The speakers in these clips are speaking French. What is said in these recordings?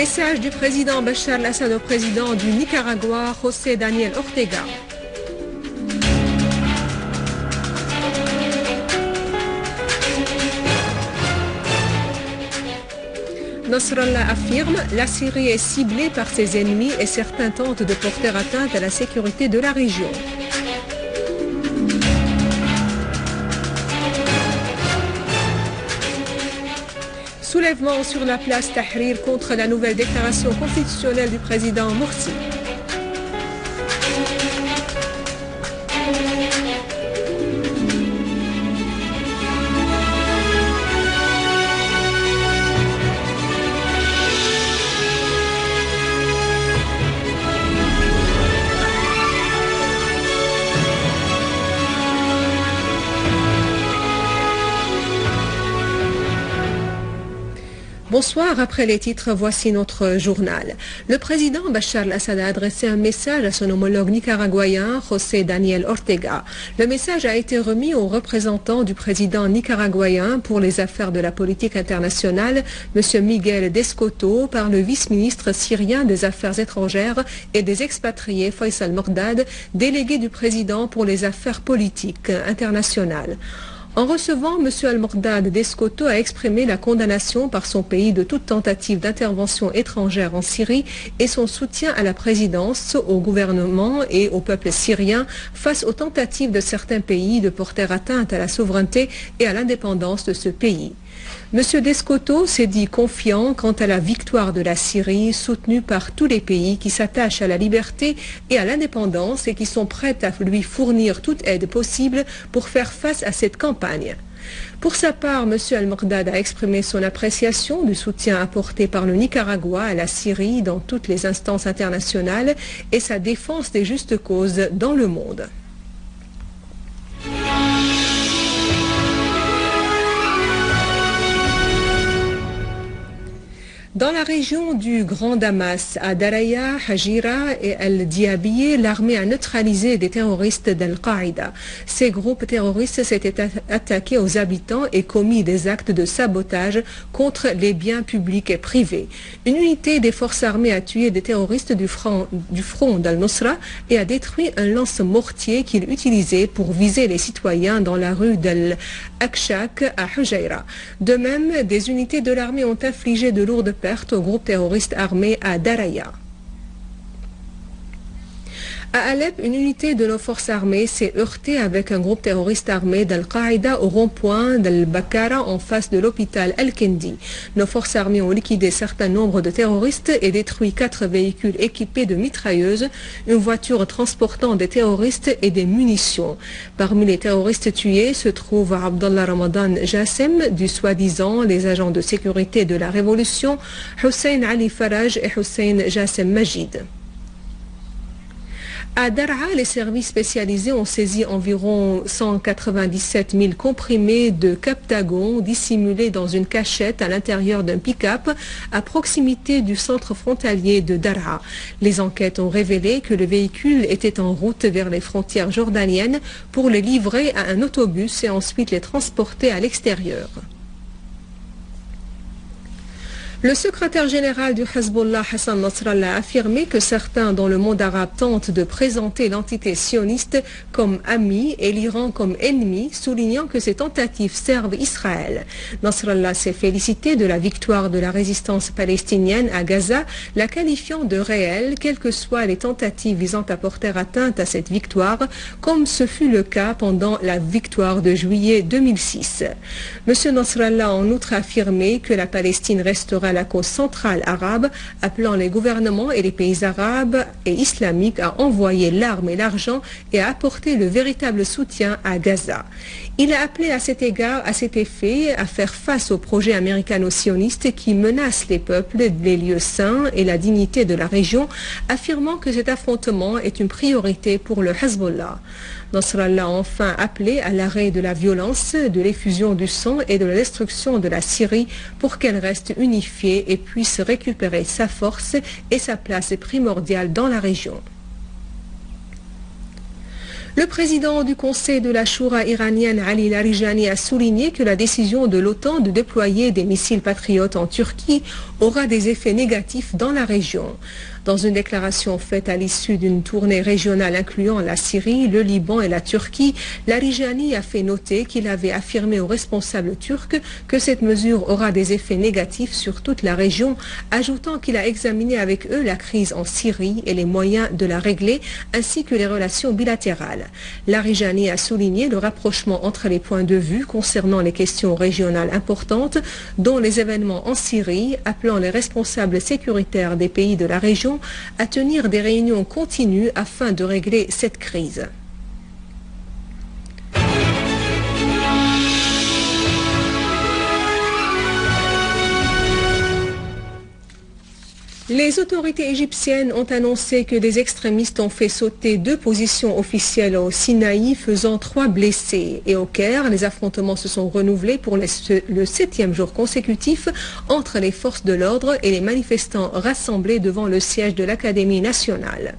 Message du président Bachar al-Assad au président du Nicaragua, José Daniel Ortega. Nasrallah affirme « La Syrie est ciblée par ses ennemis et certains tentent de porter atteinte à la sécurité de la région ». Soulèvement sur la place Tahrir contre la nouvelle déclaration constitutionnelle du président Morsi. Bonsoir, après les titres, voici notre journal. Le président Bachar al-Assad a adressé un message à son homologue nicaraguayen, José Daniel Ortega. Le message a été remis au représentant du président nicaraguayen pour les affaires de la politique internationale, M. Miguel Descoto, par le vice-ministre syrien des Affaires étrangères et des expatriés, Faisal Mordad, délégué du président pour les affaires politiques internationales. En recevant M. Al-Mordad, Descoto a exprimé la condamnation par son pays de toute tentative d'intervention étrangère en Syrie et son soutien à la présidence, au gouvernement et au peuple syrien face aux tentatives de certains pays de porter atteinte à la souveraineté et à l'indépendance de ce pays. M. Descoto s'est dit confiant quant à la victoire de la Syrie, soutenue par tous les pays qui s'attachent à la liberté et à l'indépendance et qui sont prêts à lui fournir toute aide possible pour faire face à cette campagne. Pour sa part, M. Al-Mordad a exprimé son appréciation du soutien apporté par le Nicaragua à la Syrie dans toutes les instances internationales et sa défense des justes causes dans le monde. Dans la région du Grand Damas, à Daraya, Hajira et Al-Diabiye, l'armée a neutralisé des terroristes d'Al-Qaïda. Ces groupes terroristes s'étaient attaqués aux habitants et commis des actes de sabotage contre les biens publics et privés. Une unité des forces armées a tué des terroristes du front d'Al-Nusra et a détruit un lance-mortier qu'il utilisait pour viser les citoyens dans la rue d'Al-Akshak à Hujaira. De même, des unités de l'armée ont infligé de lourdes pertes au groupe terroriste armé à Daraya. À Alep, une unité de nos forces armées s'est heurtée avec un groupe terroriste armé d'Al-Qaïda au rond-point d'Al-Bakara en face de l'hôpital Al-Kendi. Nos forces armées ont liquidé certains nombres de terroristes et détruit 4 véhicules équipés de mitrailleuses, une voiture transportant des terroristes et des munitions. Parmi les terroristes tués se trouvent Abdallah Ramadan Jassem, du soi-disant les agents de sécurité de la Révolution, Hussein Ali Faraj et Hussein Jassem Majid. À Dar'a, les services spécialisés ont saisi environ 197 000 comprimés de Captagon dissimulés dans une cachette à l'intérieur d'un pick-up à proximité du centre frontalier de Dar'a. Les enquêtes ont révélé que le véhicule était en route vers les frontières jordaniennes pour les livrer à un autobus et ensuite les transporter à l'extérieur. Le secrétaire général du Hezbollah, Hassan Nasrallah, a affirmé que certains dans le monde arabe tentent de présenter l'entité sioniste comme amie et l'Iran comme ennemi, soulignant que ces tentatives servent Israël. Nasrallah s'est félicité de la victoire de la résistance palestinienne à Gaza, la qualifiant de réelle, quelles que soient les tentatives visant à porter atteinte à cette victoire, comme ce fut le cas pendant la victoire de juillet 2006. M. Nasrallah a en outre affirmé que la Palestine restera la cause centrale arabe, appelant les gouvernements et les pays arabes et islamiques à envoyer l'arme et l'argent et à apporter le véritable soutien à Gaza. Il a appelé à cet égard, à cet effet, à faire face au projet américano-sioniste qui menace les peuples, les lieux saints et la dignité de la région, affirmant que cet affrontement est une priorité pour le Hezbollah. Nasrallah a enfin appelé à l'arrêt de la violence, de l'effusion du sang et de la destruction de la Syrie pour qu'elle reste unifiée et puisse récupérer sa force et sa place primordiale dans la région. Le président du Conseil de la Choura iranienne, Ali Larijani, a souligné que la décision de l'OTAN de déployer des missiles patriotes en Turquie aura des effets négatifs dans la région. Dans une déclaration faite à l'issue d'une tournée régionale incluant la Syrie, le Liban et la Turquie, Larijani a fait noter qu'il avait affirmé aux responsables turcs que cette mesure aura des effets négatifs sur toute la région, ajoutant qu'il a examiné avec eux la crise en Syrie et les moyens de la régler, ainsi que les relations bilatérales. Larijani a souligné le rapprochement entre les points de vue concernant les questions régionales importantes, dont les événements en Syrie, appelant les responsables sécuritaires des pays de la région à tenir des réunions continues afin de régler cette crise. Les autorités égyptiennes ont annoncé que des extrémistes ont fait sauter 2 positions officielles au Sinaï, faisant 3 blessés. Et au Caire, les affrontements se sont renouvelés pour le 7e jour consécutif entre les forces de l'ordre et les manifestants rassemblés devant le siège de l'Académie nationale.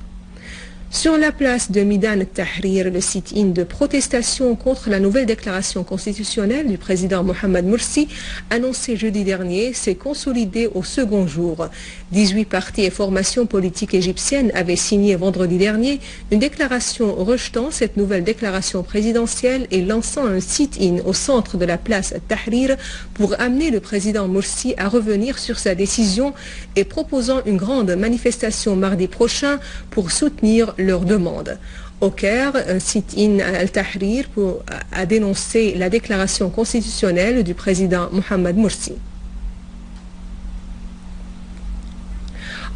Sur la place de Midan Tahrir, le sit-in de protestation contre la nouvelle déclaration constitutionnelle du président Mohamed Morsi, annoncé jeudi dernier, s'est consolidé au second jour. 18 partis et formations politiques égyptiennes avaient signé vendredi dernier une déclaration rejetant cette nouvelle déclaration présidentielle et lançant un sit-in au centre de la place Tahrir pour amener le président Morsi à revenir sur sa décision et proposant une grande manifestation mardi prochain pour soutenir leur demande. Au Caire, un sit-in al-Tahrir a dénoncé la déclaration constitutionnelle du président Mohamed Morsi.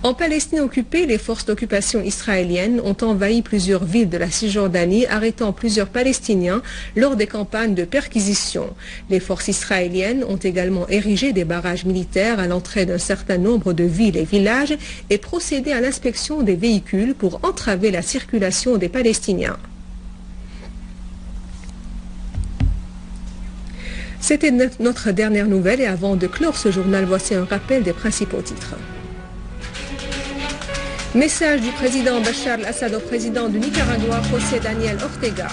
En Palestine occupée, les forces d'occupation israéliennes ont envahi plusieurs villes de la Cisjordanie, arrêtant plusieurs Palestiniens lors des campagnes de perquisition. Les forces israéliennes ont également érigé des barrages militaires à l'entrée d'un certain nombre de villes et villages et procédé à l'inspection des véhicules pour entraver la circulation des Palestiniens. C'était notre dernière nouvelle et avant de clore ce journal, voici un rappel des principaux titres. Message du président Bachar al-Assad au président du Nicaragua, José Daniel Ortega.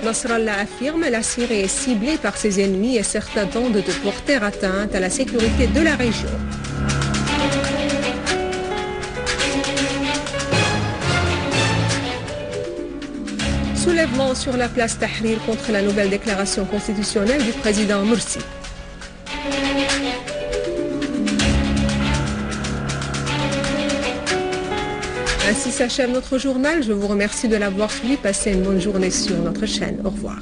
Nasrallah affirme que la Syrie est ciblée par ses ennemis et certains tentent de porter atteinte à la sécurité de la région. Soulèvement sur la place Tahrir contre la nouvelle déclaration constitutionnelle du président Morsi. Ainsi s'achève notre journal. Je vous remercie de l'avoir suivi. Passez une bonne journée sur notre chaîne. Au revoir.